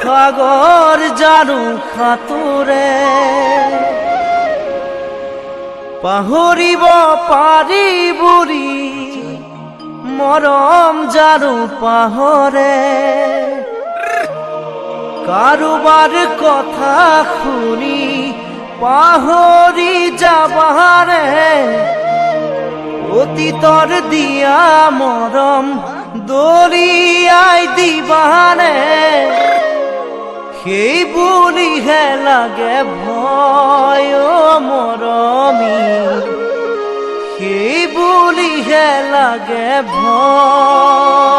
সাগৰ জানো সাঁতোৰে পাহৰিব পাৰি বুঢ়ী মৰম জানো পাহৰে কাৰোবাৰ কথা শুনি পাহৰি যাবাৰে অতীতৰ দিয়া মৰম দলিয়াই দিবানে সেই বুলিহে লাগে ভয় মৰমী সেই বুলিহে লাগে ভয়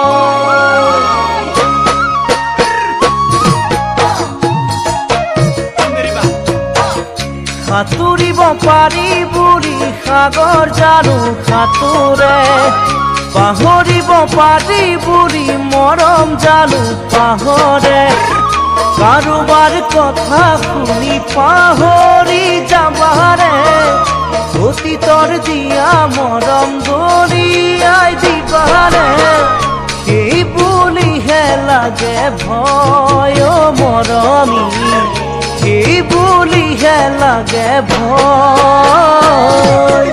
সাঁতুৰিব পাৰি বুঢ়ী সাগৰ জানো সাঁতোৰে পাহৰিব পাৰি বুঢ়ী মৰম জানো পাহৰে কাৰোবাৰ কথা শুনি পাহৰি যাবাৰে অতীতৰ দিয়া মৰম দলিয়াই দিবাৰে সেই বুলিহে লাগে ভয় মৰমী সেই বুলিহে লাগে ভয়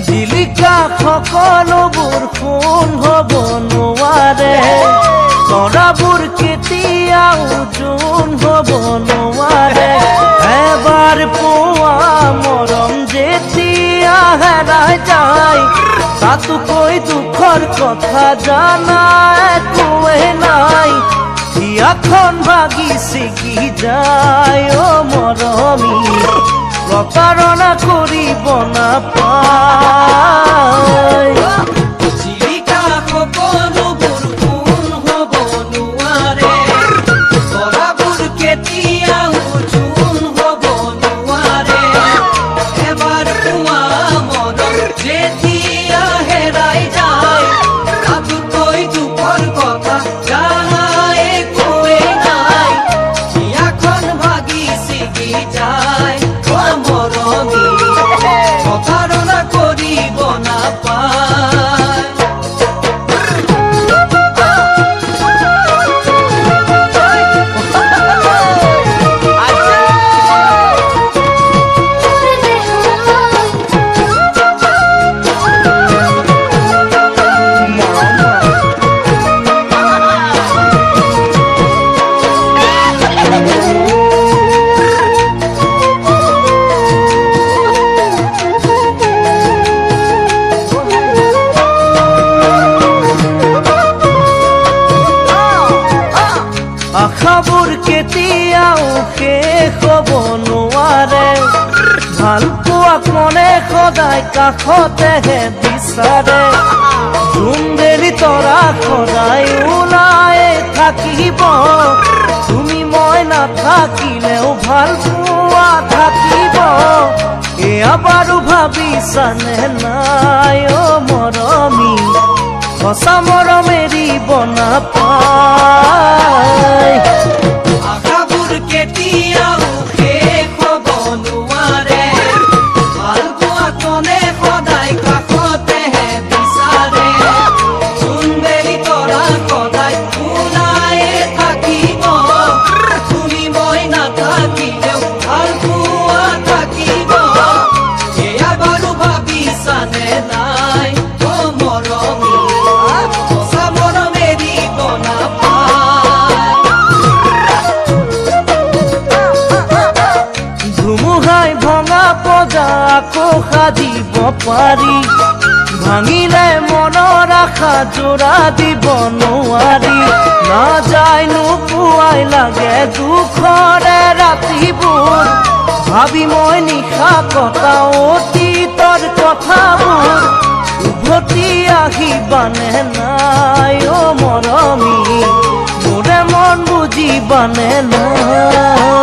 জিলিকা সকলোবোৰ সোণ হ'ব নোৱাৰে তৰাবোৰ কেতিয়াও জোন হ'ব নোৱাৰে এবাৰ পোৱা মৰম যেতিয়া হেৰাই যায় তাতোকৈ দুখৰ কথা জানা একোৱে নাই হিয়াখন ভাগি ছিগি যায় মৰমী প্ৰতাৰণা কৰিব নাপায় জিলিকা সকলোবোৰ সোণ হ'ব নোৱাৰে তৰাবোৰ কেতিয়াও জোন হ'ব নোৱাৰে এবাৰ পোৱা মৰম যেতিয়া হেৰাই যায় তাতোকৈ দুখৰ কথা জানা একোৱে নাই হিয়াখন ভাগি ছিগি যায় মৰমী প্ৰতাৰণা কৰিব নাপায় আশাবোৰ কেতিয়াও শেষ হ'ব নোৱাৰে ভাল পোৱা মনে সদায় কাষতেহে বিচাৰে সুন্দৰী তৰা সদায় ওলাই থাকিব তুমি মই নাথাকিলেও ভাল পোৱা থাকিব এয়া বাৰু ভাবিছানে নাই মৰমী সঁচা মৰম এৰিব নাপায় আশাবোৰ কেতিয়াও শেষ হ'ব নোৱাৰে ভাল পোৱা কোনে সদায় কাষতেহে বিচাৰে সুন্দৰী তৰা সদায় ওলাই থাকিব তুমি মই নাথাকিলেও ভাল পোৱা থাকিব এয়া বাৰু ভাবিছানে নাই মৰমী সঁচা মৰম এৰিব নাপায় ধুমুহাই ভঙা পজা আকৌ সাজিব পাৰি ভাঙিলে মনৰ আশা জোৰা দিব নোৱাৰি নাযায় নোপোৱাই লাগে দুখৰে ৰাতিবোৰ ভাবি মই নিশা কটা অতীতৰ কথাবোৰ উভতি আহিবানে নাই মৰমী মোৰে মন বুজিবানে নাই